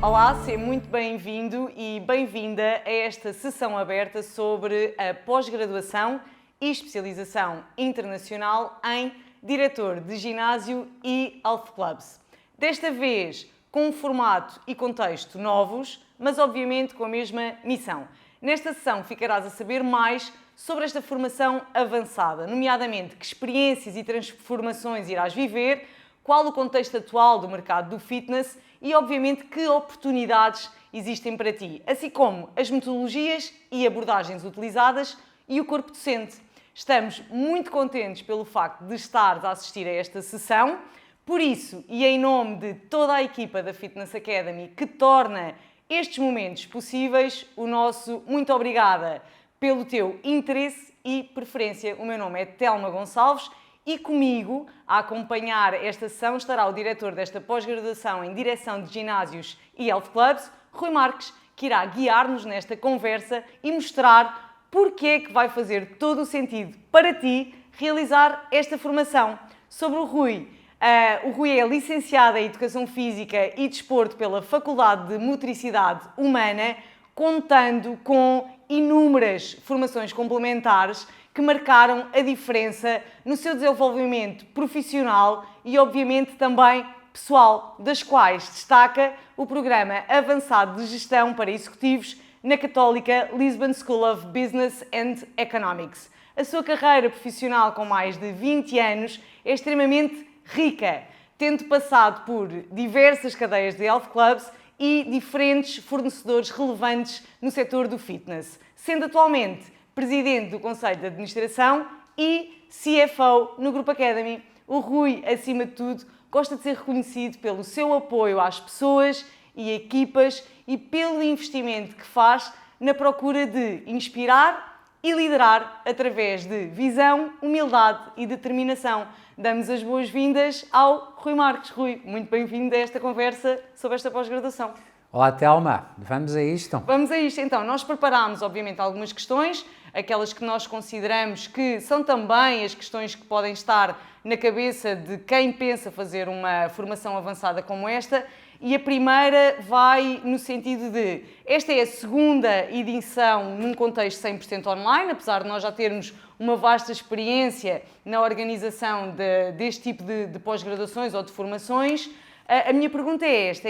Olá, seja muito bem-vindo e bem-vinda a esta sessão aberta sobre a pós-graduação e especialização internacional em diretor de ginásio e health clubs. Desta vez com um formato e contexto novos, mas obviamente com a mesma missão. Nesta sessão ficarás a saber mais sobre esta formação avançada, nomeadamente que experiências e transformações irás viver, qual o contexto atual do mercado do fitness e, obviamente, que oportunidades existem para ti, assim como as metodologias e abordagens utilizadas e o corpo docente. Estamos muito contentes pelo facto de estares a assistir a esta sessão, por isso, e em nome de toda a equipa da Fitness Academy que torna estes momentos possíveis, o nosso muito obrigada pelo teu interesse e preferência. O meu nome é Telma Gonçalves e comigo, a acompanhar esta sessão, estará o diretor desta pós-graduação em Direção de Ginásios e Health Clubs, Rui Marques, que irá guiar-nos nesta conversa e mostrar porque é que vai fazer todo o sentido para ti realizar esta formação. Sobre o Rui é licenciado em Educação Física e Desporto pela Faculdade de Motricidade Humana, contando com inúmeras formações complementares que marcaram a diferença no seu desenvolvimento profissional e, obviamente, também pessoal, das quais destaca o Programa Avançado de Gestão para Executivos na Católica Lisbon School of Business and Economics. A sua carreira profissional, com mais de 20 anos, é extremamente rica, tendo passado por diversas cadeias de health clubs e diferentes fornecedores relevantes no setor do fitness, sendo atualmente Presidente do Conselho de Administração e CFO no Grupo Academy. O Rui, acima de tudo, gosta de ser reconhecido pelo seu apoio às pessoas e equipas e pelo investimento que faz na procura de inspirar e liderar através de visão, humildade e determinação. Damos as boas-vindas ao Rui Marques. Rui, muito bem-vindo a esta conversa sobre esta pós-graduação. Olá, Telma. Vamos a isto? Vamos a isto. Então, nós preparámos, obviamente, algumas questões, aquelas que nós consideramos que são também as questões que podem estar na cabeça de quem pensa fazer uma formação avançada como esta. E a primeira vai no sentido de, esta é a segunda edição num contexto 100% online, apesar de nós já termos uma vasta experiência na organização deste tipo de pós-graduações ou de formações. A minha pergunta é esta,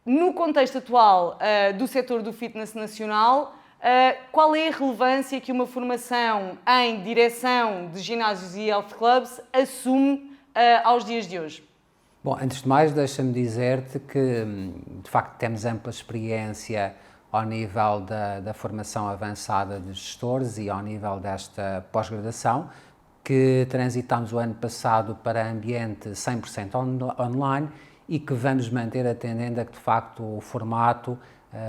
no contexto atual do setor do fitness nacional, qual é a relevância que uma formação em direção de ginásios e health clubs assume aos dias de hoje? Bom, antes de mais, deixa-me dizer-te que, de facto, temos ampla experiência ao nível da formação avançada de gestores e ao nível desta pós-graduação, que transitámos o ano passado para ambiente 100% online e que vamos manter atendendo a que, de facto, o formato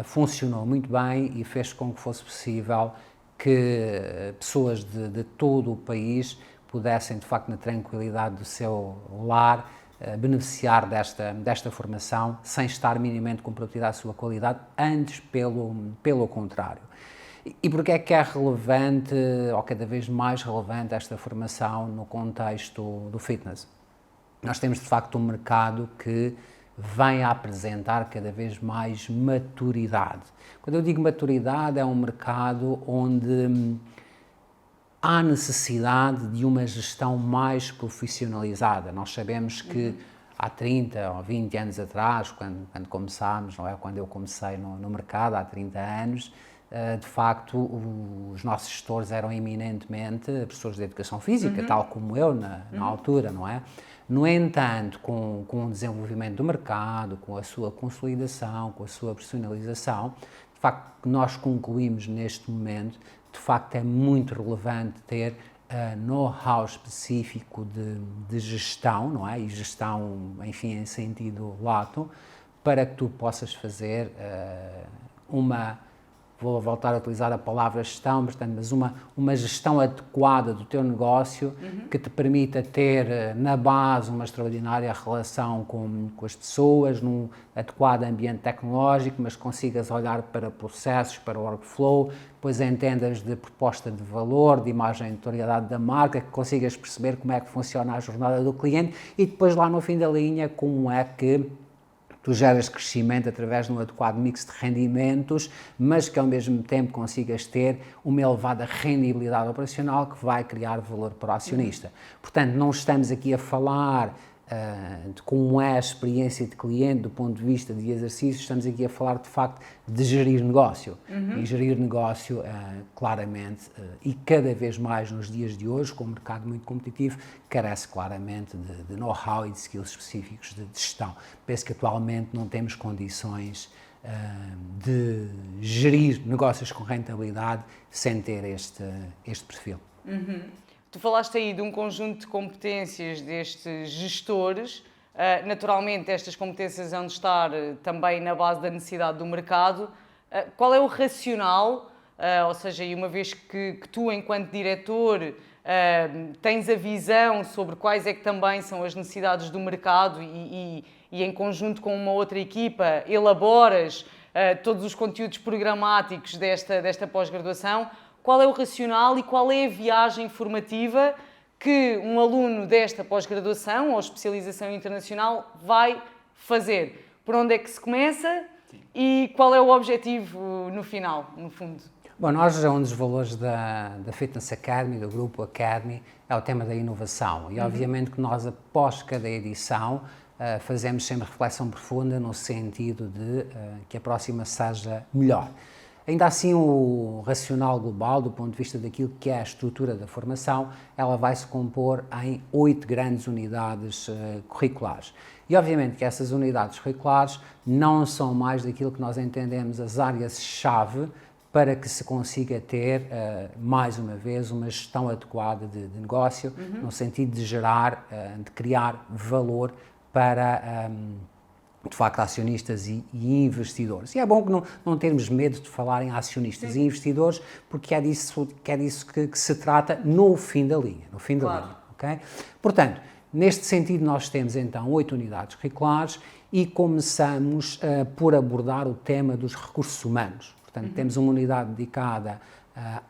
funcionou muito bem e fez com que fosse possível que pessoas de todo o país pudessem, de facto, na tranquilidade do seu lar, beneficiar desta formação sem estar minimamente comprometido à sua qualidade, antes pelo contrário. E porquê é que é relevante, ou cada vez mais relevante, esta formação no contexto do fitness? Nós temos, de facto, um mercado que vem a apresentar cada vez mais maturidade. Quando eu digo maturidade, é um mercado onde há necessidade de uma gestão mais profissionalizada. Nós sabemos que há 30 ou 20 anos atrás, quando começámos, não é? Quando eu comecei no mercado, há 30 anos, de facto, os nossos gestores eram eminentemente professores de educação física, tal como eu na altura, não é? No entanto, com o desenvolvimento do mercado, com a sua consolidação, com a sua profissionalização, de facto, nós concluímos neste momento, de facto, é muito relevante ter know-how específico de gestão, não é? E gestão, enfim, em sentido lato, para que tu possas fazer vou voltar a utilizar a palavra gestão, portanto, mas uma gestão adequada do teu negócio que te permita ter na base uma extraordinária relação com as pessoas, num adequado ambiente tecnológico, mas consigas olhar para processos, para o workflow, depois entendas de proposta de valor, de imagem e notoriedade da marca, que consigas perceber como é que funciona a jornada do cliente e depois lá no fim da linha como é que tu geras crescimento através de um adequado mix de rendimentos, mas que ao mesmo tempo consigas ter uma elevada rendibilidade operacional que vai criar valor para o acionista. Portanto, não estamos aqui a falar de como é a experiência de cliente do ponto de vista de exercício, estamos aqui a falar de facto de gerir negócio. E gerir negócio, claramente, e cada vez mais nos dias de hoje, com um mercado muito competitivo, carece claramente de know-how e de skills específicos de gestão. Penso que atualmente não temos condições de gerir negócios com rentabilidade sem ter este perfil. Tu falaste aí de um conjunto de competências destes gestores. Naturalmente, estas competências vão estar também na base da necessidade do mercado. Qual é o racional? Ou seja, uma vez que tu, enquanto diretor, tens a visão sobre quais é que também são as necessidades do mercado e em conjunto com uma outra equipa elaboras todos os conteúdos programáticos desta pós-graduação, qual é o racional e qual é a viagem formativa que um aluno desta pós-graduação ou especialização internacional vai fazer? Por onde é que se começa e qual é o objetivo no final, no fundo? Bom, nós, um dos valores da Fitness Academy, do Grupo Academy, é o tema da inovação. E obviamente que nós, após cada edição, fazemos sempre reflexão profunda no sentido de que a próxima seja melhor. Ainda assim, o racional global, do ponto de vista daquilo que é a estrutura da formação, ela vai se compor em 8 grandes unidades curriculares. E obviamente que essas unidades curriculares não são mais daquilo que nós entendemos as áreas-chave para que se consiga ter, mais uma vez, uma gestão adequada de negócio, no sentido de gerar, de criar valor para, de facto, acionistas e investidores. E é bom que não termos medo de falar em acionistas e investidores, porque é disso que se trata no fim da linha. No fim da linha, ok? Portanto, neste sentido, nós temos então 8 unidades curriculares e começamos por abordar o tema dos recursos humanos. Portanto, temos uma unidade dedicada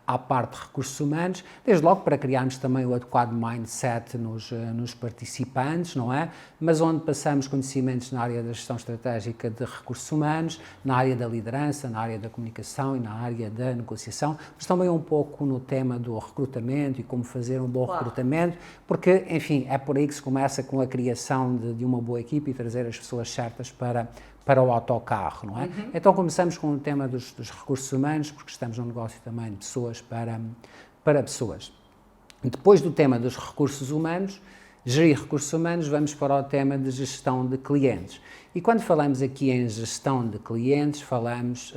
à parte de recursos humanos, desde logo para criarmos também o adequado mindset nos participantes, não é? Mas onde passamos conhecimentos na área da gestão estratégica de recursos humanos, na área da liderança, na área da comunicação e na área da negociação, mas também um pouco no tema do recrutamento e como fazer um bom recrutamento, porque, enfim, é por aí que se começa com a criação de uma boa equipe e trazer as pessoas certas para o autocarro, não é? Então começamos com o tema dos recursos humanos, porque estamos num negócio também de pessoas para pessoas. Depois do tema dos recursos humanos, gerir recursos humanos, vamos para o tema de gestão de clientes. E quando falamos aqui em gestão de clientes, falamos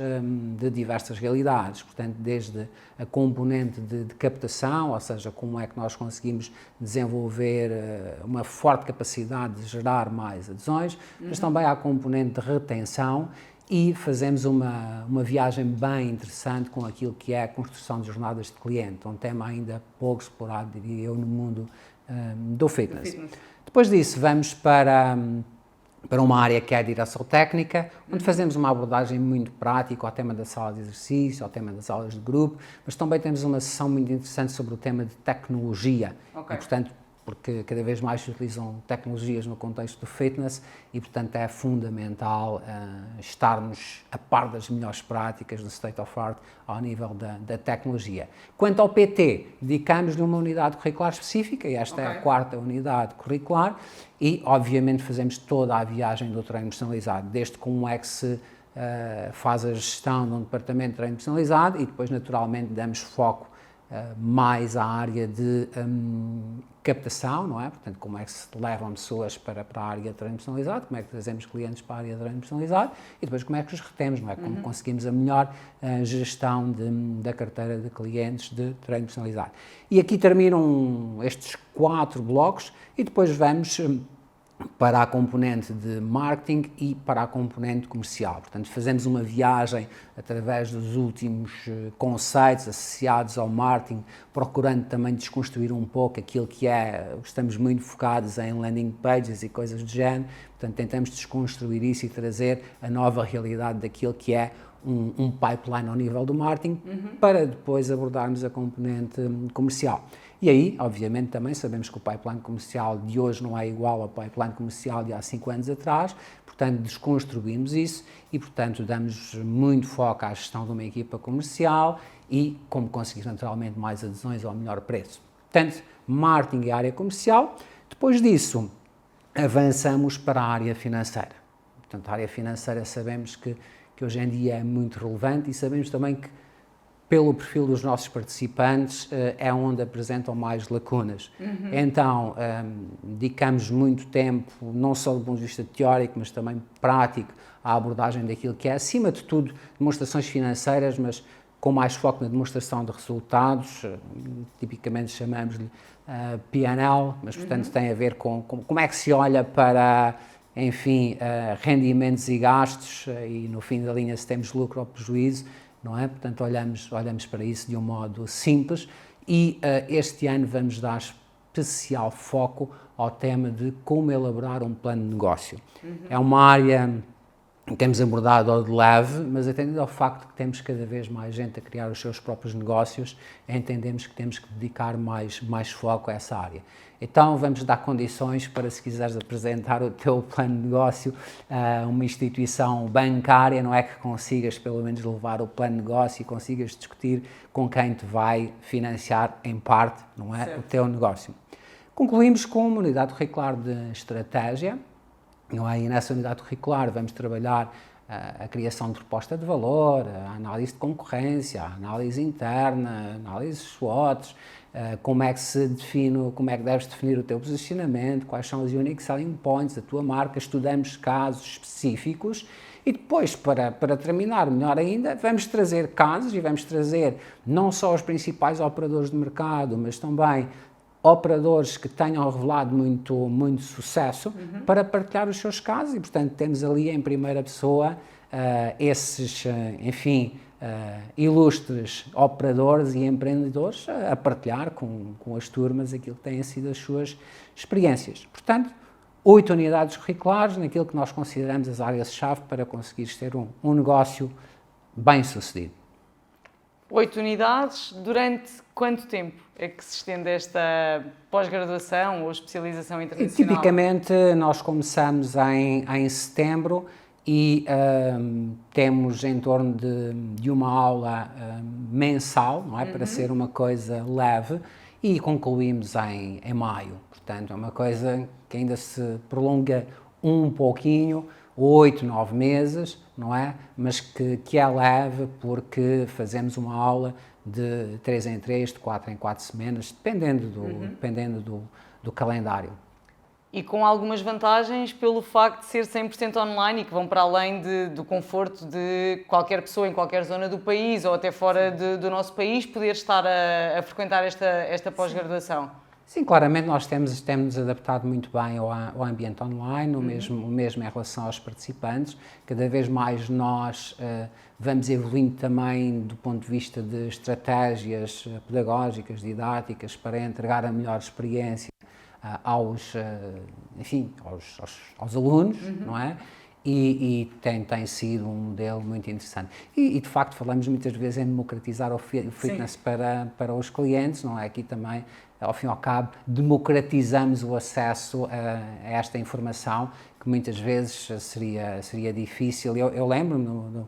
de diversas realidades, portanto, desde a componente de captação, ou seja, como é que nós conseguimos desenvolver uma forte capacidade de gerar mais adesões, mas também há a componente de retenção e fazemos uma viagem bem interessante com aquilo que é a construção de jornadas de cliente, um tema ainda pouco explorado, diria eu, no mundo do fitness. Depois disso, vamos para uma área que é a direção técnica, onde fazemos uma abordagem muito prática ao tema da sala de exercício, ao tema das aulas de grupo, mas também temos uma sessão muito interessante sobre o tema de tecnologia. E, portanto, porque cada vez mais se utilizam tecnologias no contexto do fitness e, portanto, é fundamental estarmos a par das melhores práticas do state of art ao nível da tecnologia. Quanto ao PT, dedicamos-lhe uma unidade curricular específica, e esta é a 4ª unidade curricular, e, obviamente, fazemos toda a viagem do treino personalizado, desde como é que se faz a gestão de um departamento de treino personalizado e depois, naturalmente, damos foco mais à área de captação, não é? Portanto, como é que se levam pessoas para a área de treino personalizado, como é que trazemos clientes para a área de treino personalizado e depois como é que os retemos, não é? Como conseguimos a melhor gestão da carteira de clientes de treino personalizado. E aqui terminam estes 4 blocos e depois vamos para a componente de marketing e para a componente comercial. Portanto, fazemos uma viagem através dos últimos conceitos associados ao marketing, procurando também desconstruir um pouco aquilo que estamos muito focados em landing pages e coisas do género, portanto, tentamos desconstruir isso e trazer a nova realidade daquilo que é um pipeline ao nível do marketing, para depois abordarmos a componente comercial. E aí, obviamente, também sabemos que o pipeline comercial de hoje não é igual ao pipeline comercial de há 5 anos atrás, portanto, desconstruímos isso e, portanto, damos muito foco à gestão de uma equipa comercial e como conseguir naturalmente mais adesões ao melhor preço. Portanto, marketing e área comercial. Depois disso, avançamos para a área financeira. Portanto, a área financeira sabemos que hoje em dia é muito relevante e sabemos também que, pelo perfil dos nossos participantes, é onde apresentam mais lacunas. Então, dedicamos muito tempo, não só do ponto de vista teórico, mas também prático, à abordagem daquilo que é, acima de tudo, demonstrações financeiras, mas com mais foco na demonstração de resultados, tipicamente chamamos-lhe P&L, mas, portanto, tem a ver com como é que se olha para, enfim, rendimentos e gastos e, no fim da linha, se temos lucro ou prejuízo, não é? Portanto, olhamos para isso de um modo simples e este ano vamos dar especial foco ao tema de como elaborar um plano de negócio. É uma área que temos abordado ao de leve, mas atendendo ao facto de que temos cada vez mais gente a criar os seus próprios negócios, entendemos que temos que dedicar mais foco a essa área. Então, vamos dar condições para, se quiseres apresentar o teu plano de negócio a uma instituição bancária, não é que consigas pelo menos levar o plano de negócio e consigas discutir com quem te vai financiar em parte, não é, o teu negócio. Concluímos com uma unidade curricular de estratégia, não é? E nessa unidade curricular vamos trabalhar a criação de proposta de valor, a análise de concorrência, a análise interna, a análise de SWOTs, como é que se define, como é que deves definir o teu posicionamento, quais são os unique selling points da tua marca, estudamos casos específicos e depois, para terminar melhor ainda, vamos trazer casos e vamos trazer não só os principais operadores de mercado, mas também operadores que tenham revelado muito sucesso para partilhar os seus casos e, portanto, temos ali em primeira pessoa esses, enfim, ilustres operadores e empreendedores a partilhar com as turmas aquilo que têm sido as suas experiências. Portanto, 8 unidades curriculares naquilo que nós consideramos as áreas-chave para conseguires ter um negócio bem-sucedido. 8 unidades, durante quanto tempo é que se estende esta pós-graduação ou especialização internacional? Tipicamente, nós começamos em setembro e temos em torno de uma aula mensal, não é? Para ser uma coisa leve, e concluímos em maio. Portanto, é uma coisa que ainda se prolonga um pouquinho, 8, 9 meses, não é? Mas que é leve porque fazemos uma aula de 3 em 3, de 4 em 4 semanas, dependendo do calendário. E com algumas vantagens pelo facto de ser 100% online e que vão para além do conforto de qualquer pessoa em qualquer zona do país ou até fora do nosso país poder estar a frequentar esta pós-graduação. Sim, claramente nós temos adaptado muito bem ao ambiente online, o mesmo em relação aos participantes. Cada vez mais nós vamos evoluindo também do ponto de vista de estratégias pedagógicas, didáticas, para entregar a melhor experiência aos alunos, não é? E tem sido um modelo muito interessante. E de facto falamos muitas vezes em democratizar o fitness para os clientes, não é? Aqui também, ao fim e ao cabo, democratizamos o acesso a esta informação que muitas vezes seria difícil. Eu lembro-me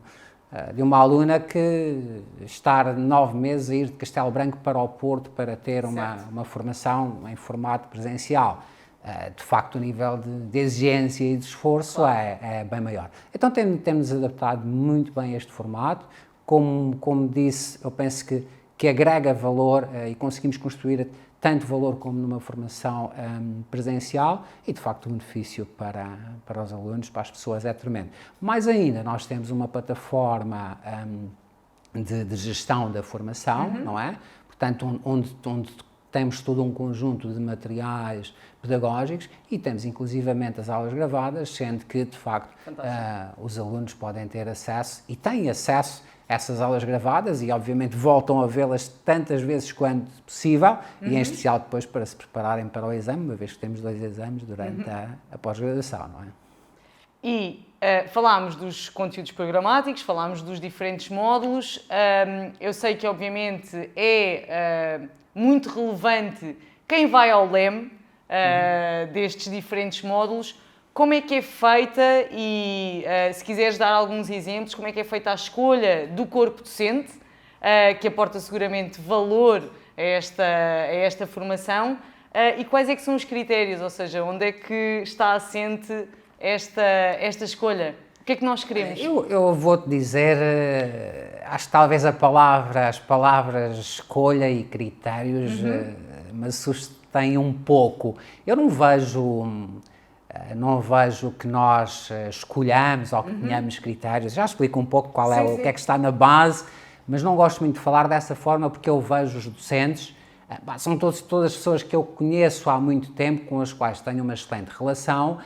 de uma aluna que estar 9 meses a ir de Castelo Branco para o Porto para ter uma formação em formato presencial. De facto, o nível de exigência e de esforço é bem maior. Então, temos adaptado muito bem este formato. Como disse, eu penso que agrega valor e conseguimos construir tanto valor como numa formação presencial e, de facto, o benefício para os alunos, para as pessoas, é tremendo. Mais ainda, nós temos uma plataforma de gestão da formação, não é? Portanto, onde temos todo um conjunto de materiais pedagógicos e temos inclusivamente as aulas gravadas, sendo que, de facto, os alunos podem ter acesso e têm acesso a essas aulas gravadas e, obviamente, voltam a vê-las tantas vezes quanto possível e, em especial, depois para se prepararem para o exame, uma vez que temos 2 exames durante a pós-graduação, não é? E falámos dos conteúdos programáticos, falámos dos diferentes módulos. Eu sei que, obviamente, é muito relevante quem vai ao LEM destes diferentes módulos. Como é que é feita e, se quiseres dar alguns exemplos, como é que é feita a escolha do corpo docente, que aporta seguramente valor a esta formação, e quais é que são os critérios, ou seja, onde é que está assente esta escolha? O que é que nós queremos? Eu vou-te dizer, acho que talvez as palavras escolha e critérios me assustem um pouco. Eu não vejo que nós escolhamos ou que tenhamos critérios. Já explico um pouco o que é que está na base, mas não gosto muito de falar dessa forma porque eu vejo os docentes, são todas pessoas que eu conheço há muito tempo, com as quais tenho uma excelente relação,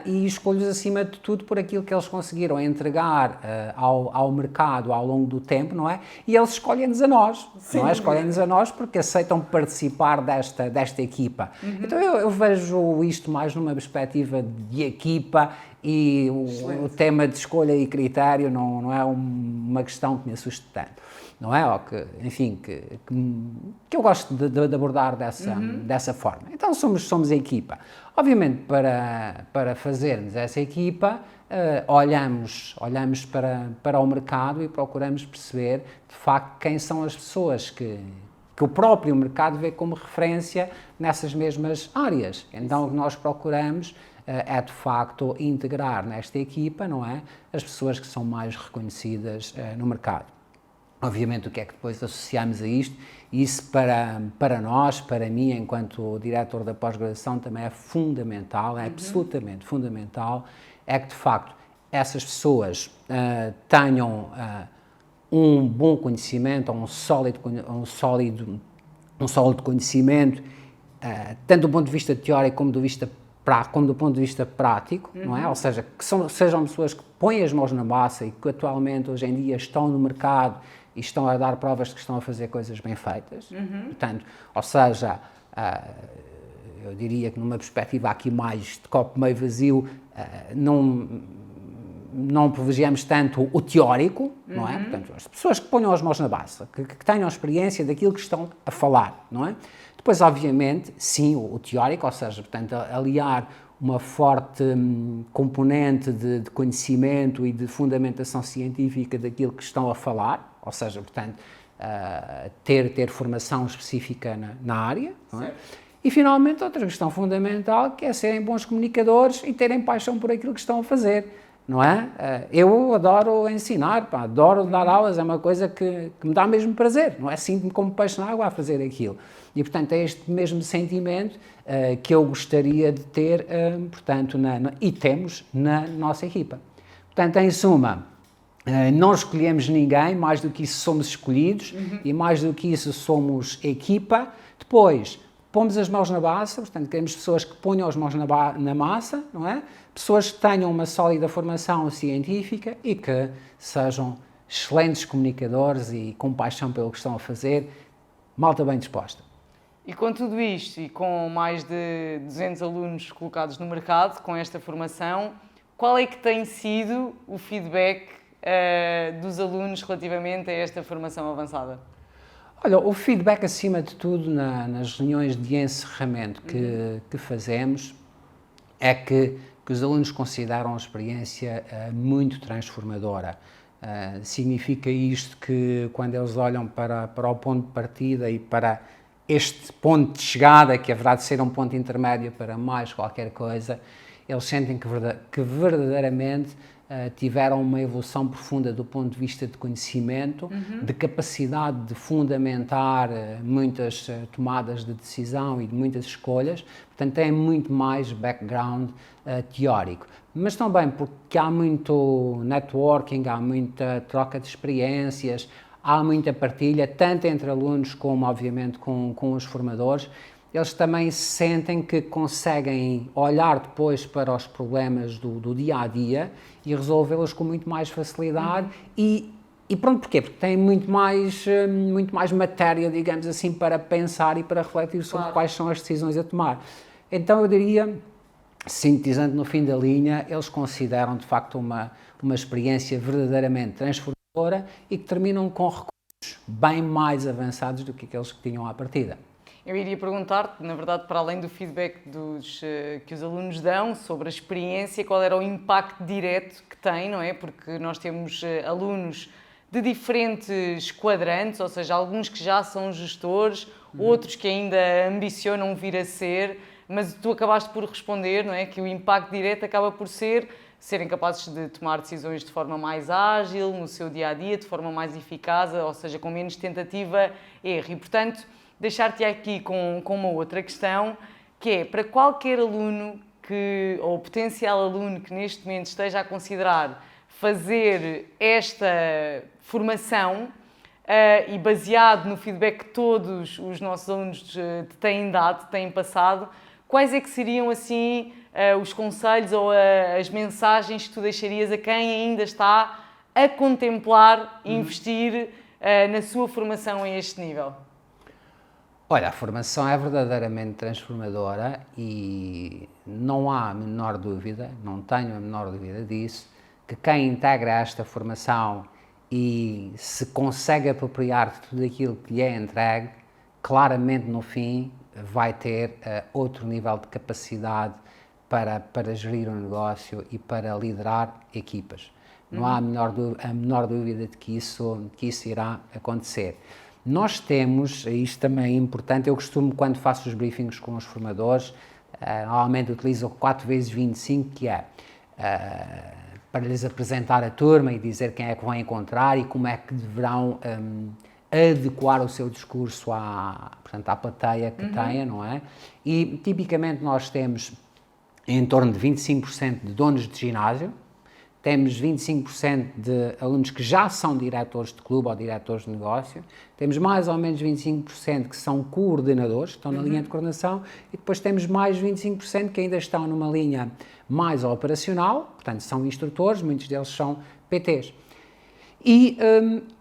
e escolho-os acima de tudo por aquilo que eles conseguiram entregar ao mercado ao longo do tempo, não é? E eles escolhem-nos a nós, não é? Escolhem-nos a nós porque aceitam participar desta equipa. Então eu vejo isto mais numa perspectiva de equipa e o tema de escolha e critério não é uma questão que me assuste tanto. Não é? Ou que, enfim, que eu gosto de abordar dessa forma. Então somos a equipa. Obviamente, para fazermos essa equipa, olhamos para o mercado e procuramos perceber, de facto, quem são as pessoas que o próprio mercado vê como referência nessas mesmas áreas. Então, o que nós procuramos é, de facto, integrar nesta equipa, não é? As pessoas que são mais reconhecidas no mercado. Obviamente, o que é que depois associamos a isto? Isso para nós, para mim, enquanto diretor da pós-graduação, também é fundamental, é absolutamente fundamental, é que, de facto, essas pessoas tenham um bom conhecimento, um sólido conhecimento, tanto do ponto de vista teórico como do ponto de vista prático, não é? Ou seja, que sejam pessoas que põem as mãos na massa e que atualmente, hoje em dia, estão no mercado e estão a dar provas de que estão a fazer coisas bem feitas. Portanto, ou seja, eu diria que numa perspectiva aqui mais de copo meio vazio, não privilegiamos tanto o teórico, não é? Portanto, as pessoas que ponham as mãos na massa, que tenham experiência daquilo que estão a falar, não é? Depois, obviamente, sim, o teórico, ou seja, portanto, aliar uma forte componente de conhecimento e de fundamentação científica daquilo que estão a falar, ou seja, portanto, ter formação específica na área, não é? E, finalmente, outra questão fundamental, que é serem bons comunicadores e terem paixão por aquilo que estão a fazer, não é? Eu adoro ensinar, adoro dar aulas, é uma coisa que me dá mesmo prazer, não é? Sinto-me como peixe na água a fazer aquilo. E, portanto, é este mesmo sentimento que eu gostaria de ter, portanto, e temos na nossa equipa. Portanto, em suma, não escolhemos ninguém, mais do que isso somos escolhidos e mais do que isso somos equipa. Depois, pomos as mãos na massa, portanto, queremos pessoas que ponham as mãos na massa, não é? Pessoas que tenham uma sólida formação científica e que sejam excelentes comunicadores e com paixão pelo que estão a fazer, malta bem disposta. E com tudo isto, e com mais de 200 alunos colocados no mercado, com esta formação, qual é que tem sido o feedback dos alunos relativamente a esta formação avançada? Olha, o feedback, acima de tudo, nas reuniões de encerramento que fazemos, é que os alunos consideram a experiência muito transformadora. Significa isto que, quando eles olham para o ponto de partida e para este ponto de chegada, que haverá de ser um ponto intermédio para mais qualquer coisa, eles sentem que verdadeiramente tiveram uma evolução profunda do ponto de vista de conhecimento, de capacidade de fundamentar muitas tomadas de decisão e de muitas escolhas, portanto têm muito mais background teórico. Mas também porque há muito networking, há muita troca de experiências, há muita partilha, tanto entre alunos como, obviamente, com os formadores. Eles também sentem que conseguem olhar depois para os problemas do dia-a-dia e resolvê-los com muito mais facilidade e pronto, porquê? Porque têm muito mais matéria, digamos assim, para pensar e para refletir sobre quais são as decisões a tomar. Então eu diria sintetizando no fim da linha, eles consideram de facto uma experiência verdadeiramente transformadora e que terminam com recursos bem mais avançados do que aqueles que tinham à partida. Eu iria perguntar-te, na verdade, para além do feedback que os alunos dão sobre a experiência, qual era o impacto direto que tem, não é? Porque nós temos alunos de diferentes quadrantes, ou seja, alguns que já são gestores, outros que ainda ambicionam vir a ser, mas tu acabaste por responder, não é? Que o impacto direto acaba por serem capazes de tomar decisões de forma mais ágil, no seu dia-a-dia, de forma mais eficaz, ou seja, com menos tentativa-erro. E, portanto, deixar-te aqui com uma outra questão, que é, para qualquer aluno ou potencial aluno que neste momento esteja a considerar fazer esta formação, e baseado no feedback que todos os nossos alunos te têm dado, têm passado, quais é que seriam, assim, os conselhos ou as mensagens que tu deixarias a quem ainda está a contemplar investir na sua formação a este nível? Olha, a formação é verdadeiramente transformadora e não há a menor dúvida, não tenho a menor dúvida disso, que quem integra esta formação e se consegue apropriar de tudo aquilo que lhe é entregue, claramente no fim vai ter outro nível de capacidade para gerir um negócio e para liderar equipas. Não há a menor dúvida de que isso irá acontecer. Nós temos, isto também é importante, eu costumo, quando faço os briefings com os formadores, normalmente utilizo o 4x25, que é para lhes apresentar a turma e dizer quem é que vão encontrar e como é que deverão adequar o seu discurso portanto, à plateia que tenha, não é? E, tipicamente, nós temos em torno de 25% de donos de ginásio, temos 25% de alunos que já são diretores de clube ou diretores de negócio, temos mais ou menos 25% que são coordenadores, que estão na linha de coordenação, e depois temos mais 25% que ainda estão numa linha mais operacional, portanto são instrutores, muitos deles são PTs. E,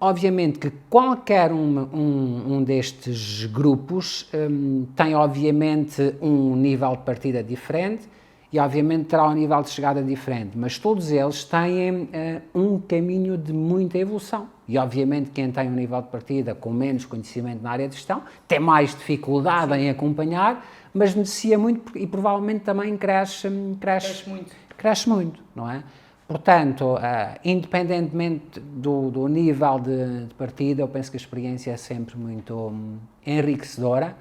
obviamente, que qualquer um destes grupos tem, obviamente, um nível de partida diferente, e obviamente terá um nível de chegada diferente, mas todos eles têm um caminho de muita evolução. E obviamente quem tem um nível de partida com menos conhecimento na área de gestão tem mais dificuldade em acompanhar, mas beneficia muito e provavelmente também cresce muito, não é? Portanto, independentemente do nível de partida, eu penso que a experiência é sempre muito enriquecedora.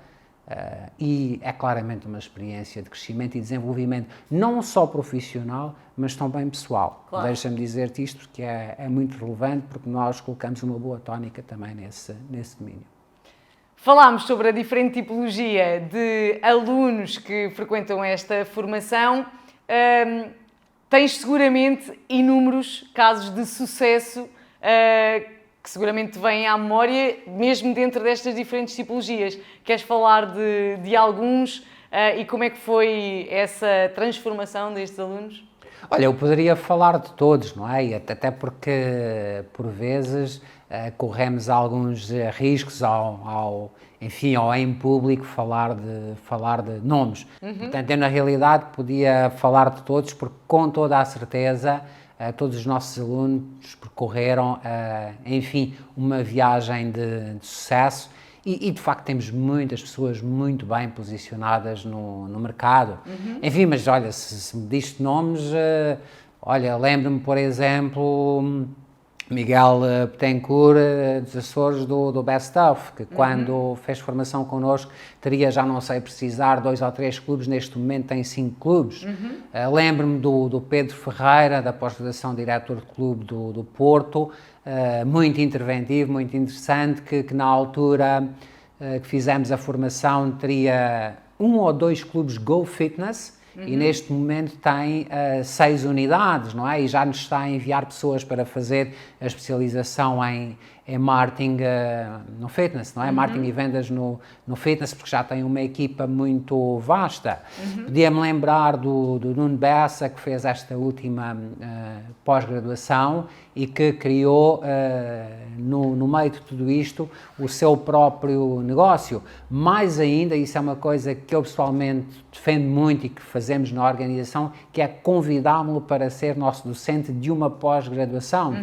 E é claramente uma experiência de crescimento e desenvolvimento, não só profissional, mas também pessoal. Claro. Deixa-me dizer-te isto porque é muito relevante, porque nós colocamos uma boa tónica também nesse domínio. Falámos sobre a diferente tipologia de alunos que frequentam esta formação. Tens seguramente inúmeros casos de sucesso que seguramente vêm à memória, mesmo dentro destas diferentes tipologias. Queres falar de alguns e como é que foi essa transformação destes alunos? Olha, eu poderia falar de todos, não é? Até porque, por vezes, corremos alguns riscos enfim, em público falar de nomes. Portanto, eu, na realidade, podia falar de todos, porque, com toda a certeza, todos os nossos alunos percorreram, enfim, uma viagem de sucesso e, de facto, temos muitas pessoas muito bem posicionadas no mercado. Enfim, mas olha, se me diste nomes, olha, lembro-me, por exemplo, Miguel Betancourt, dos Açores, do Best Stuff, que quando fez formação connosco teria, já não sei precisar, 2 ou 3 clubes, neste momento tem 5 clubes. Lembro-me do Pedro Ferreira, da pós-graduação diretor de clube do Porto, muito interventivo, muito interessante, que na altura que fizemos a formação teria 1 ou 2 clubes Go Fitness, e neste momento tem 6 unidades, não é? E já nos está a enviar pessoas para fazer a especialização em em marketing no fitness, não é? Marketing e vendas no fitness, porque já tem uma equipa muito vasta. Podia-me lembrar do Nuno Bessa, que fez esta última pós-graduação e que criou, no meio de tudo isto, o seu próprio negócio. Mais ainda, isso é uma coisa que eu pessoalmente defendo muito e que fazemos na organização, que é convidámo-lo para ser nosso docente de uma pós-graduação,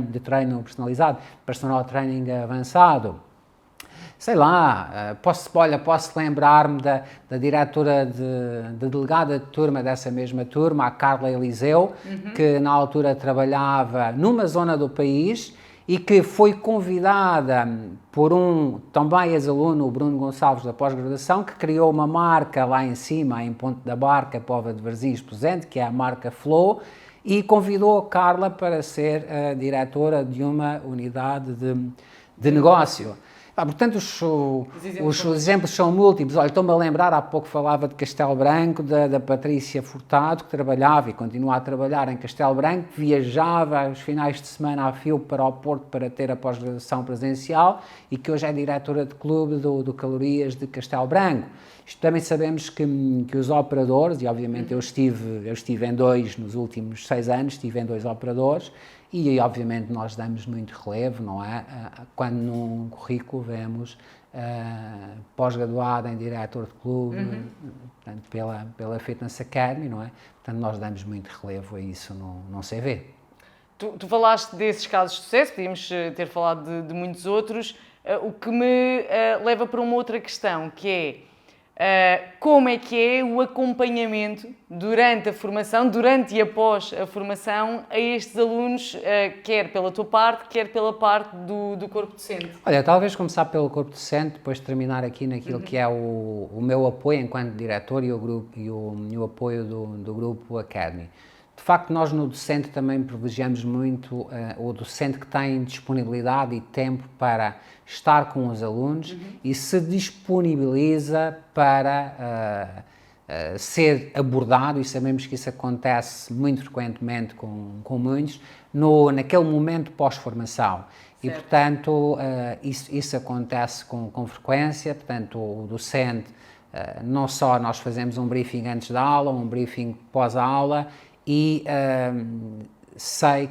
de treino personalizado, personal training avançado. Sei lá, posso lembrar-me da diretora da delegada de turma dessa mesma turma, a Carla Eliseu, que na altura trabalhava numa zona do país e que foi convidada por um também ex-aluno, o Bruno Gonçalves, da pós-graduação, que criou uma marca lá em cima, em Ponte da Barca, Póvoa de Varzim, Esposende, que é a marca Flow, e convidou a Carla para ser a diretora de uma unidade de negócio. Portanto, os exemplos são múltiplos. Olha, estou-me a lembrar, há pouco falava de Castelo Branco, da Patrícia Furtado, que trabalhava e continua a trabalhar em Castelo Branco, viajava aos finais de semana a fio para o Porto para ter a pós-graduação presencial e que hoje é diretora de clube do Calorias de Castelo Branco. Isto também sabemos que os operadores, e obviamente eu estive em dois nos últimos 6 anos, estive em 2 operadores, e obviamente nós damos muito relevo, não é? Quando num currículo vemos pós-graduado em diretor de clube, portanto, pela Fitness Academy, não é? Portanto, nós damos muito relevo a isso no CV. Tu falaste desses casos de sucesso, podíamos ter falado de muitos outros, o que me leva para uma outra questão, que é como é que é o acompanhamento durante a formação, durante e após a formação, a estes alunos, quer pela tua parte, quer pela parte do corpo docente? Olha, talvez começar pelo corpo docente, depois terminar aqui naquilo que é o meu apoio enquanto diretor e o apoio do Grupo Academy. De facto, nós no docente também privilegiamos muito o docente que tem disponibilidade e tempo para estar com os alunos e se disponibiliza para ser abordado, e sabemos que isso acontece muito frequentemente com muitos, naquele momento pós-formação. E, portanto, isso acontece com frequência, portanto, o docente, não só nós fazemos um briefing antes da aula, um briefing pós-aula, e sei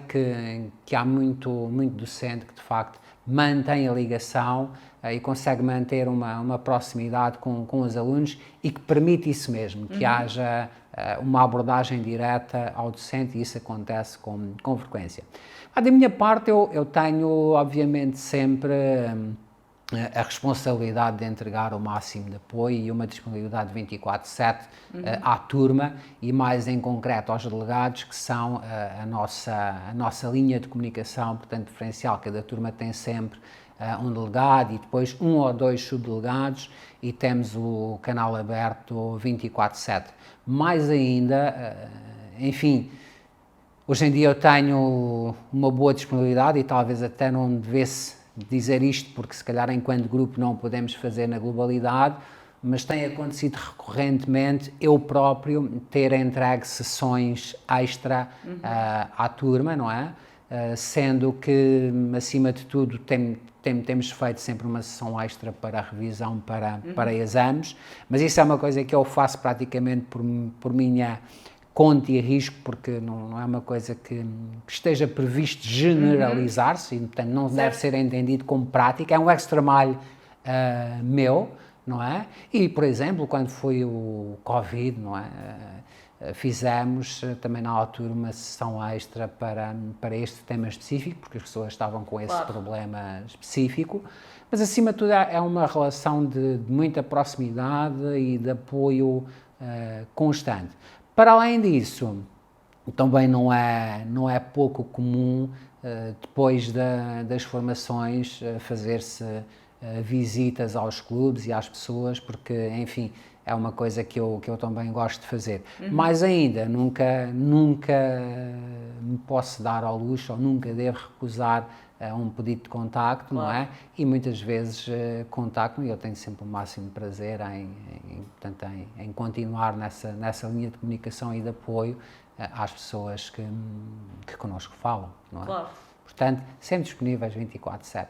que há muito docente que, de facto, mantém a ligação e consegue manter uma proximidade com os alunos e que permite isso mesmo, que haja uma abordagem direta ao docente, e isso acontece com frequência. Da minha parte, eu tenho, obviamente, sempre a responsabilidade de entregar o máximo de apoio e uma disponibilidade 24/7 à turma e mais em concreto aos delegados, que são a nossa linha de comunicação, portanto, diferencial. Cada turma tem sempre um delegado e depois 1 ou 2 subdelegados, e temos o canal aberto 24/7. Mais ainda, enfim, hoje em dia eu tenho uma boa disponibilidade e talvez até não devesse dizer isto, porque se calhar enquanto grupo não podemos fazer na globalidade, mas tem acontecido recorrentemente eu próprio ter entregue sessões extra à turma, não é? Sendo que, acima de tudo, temos feito sempre uma sessão extra para revisão, para exames, mas isso é uma coisa que eu faço praticamente por minha conta e risco, porque não é uma coisa que esteja previsto generalizar-se, e portanto não deve ser entendido como prática, é um extra mile meu, não é? E, por exemplo, quando foi o Covid, não é? Fizemos também na altura uma sessão extra para este tema específico, porque as pessoas estavam com esse problema específico, mas acima de tudo é uma relação de muita proximidade e de apoio constante. Para além disso, também não é pouco comum, depois das formações, fazer-se visitas aos clubes e às pessoas, porque, enfim, é uma coisa que eu também gosto de fazer. Mais ainda, nunca me posso dar ao luxo, ou nunca devo recusar um pedido de contacto, não é? E muitas vezes contacto-me, e eu tenho sempre o máximo prazer em continuar nessa linha de comunicação e de apoio às pessoas que connosco falam, não é? Claro. Portanto, sempre disponíveis 24/7.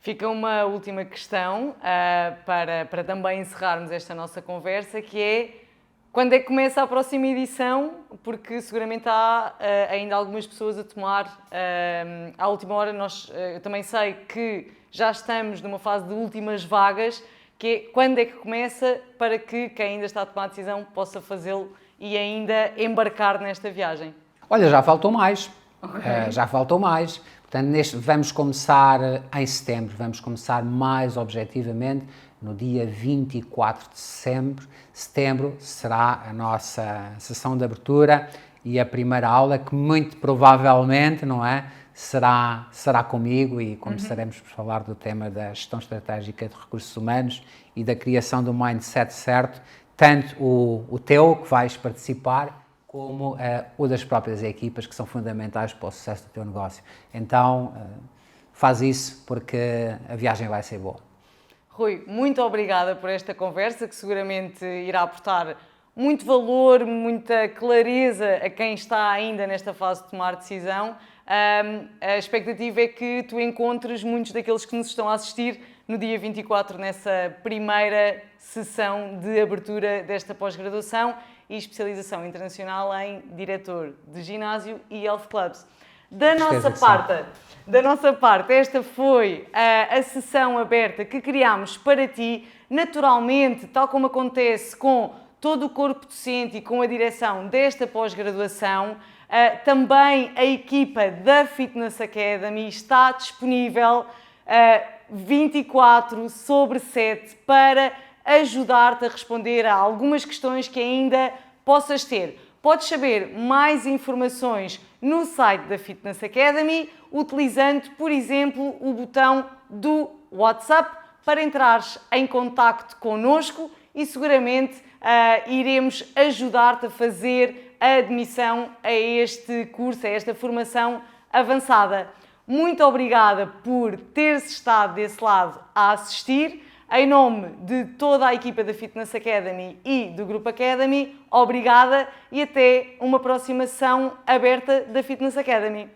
Fica uma última questão para também encerrarmos esta nossa conversa, que é quando é que começa a próxima edição? Porque seguramente há ainda algumas pessoas a tomar à última hora. Eu também sei que já estamos numa fase de últimas vagas, que é quando é que começa para que quem ainda está a tomar a decisão possa fazê-lo e ainda embarcar nesta viagem? Olha, já faltou mais. Okay. Já faltou mais. Portanto, vamos começar em setembro, vamos começar mais objetivamente no dia 24 de setembro será a nossa sessão de abertura e a primeira aula que muito provavelmente, não é, será comigo e começaremos por falar do tema da gestão estratégica de recursos humanos e da criação do mindset certo, tanto o teu, que vais participar, como o das próprias equipas, que são fundamentais para o sucesso do teu negócio. Então, faz isso, porque a viagem vai ser boa. Rui, muito obrigada por esta conversa, que seguramente irá aportar muito valor, muita clareza a quem está ainda nesta fase de tomar decisão. A expectativa é que tu encontres muitos daqueles que nos estão a assistir no dia 24, nessa primeira sessão de abertura desta pós-graduação e especialização internacional em diretor de ginásio e health clubs. Da nossa parte, esta foi a sessão aberta que criámos para ti, naturalmente, tal como acontece com todo o corpo docente e com a direção desta pós-graduação. Também a equipa da Fitness Academy está disponível 24/7 para ajudar-te a responder a algumas questões que ainda possas ter. Podes saber mais informações no site da Fitness Academy, utilizando, por exemplo, o botão do WhatsApp para entrares em contacto connosco e seguramente iremos ajudar-te a fazer a admissão a este curso, a esta formação avançada. Muito obrigada por teres estado desse lado a assistir. Em nome de toda a equipa da Fitness Academy e do Grupo Academy, obrigada e até uma próxima sessão aberta da Fitness Academy.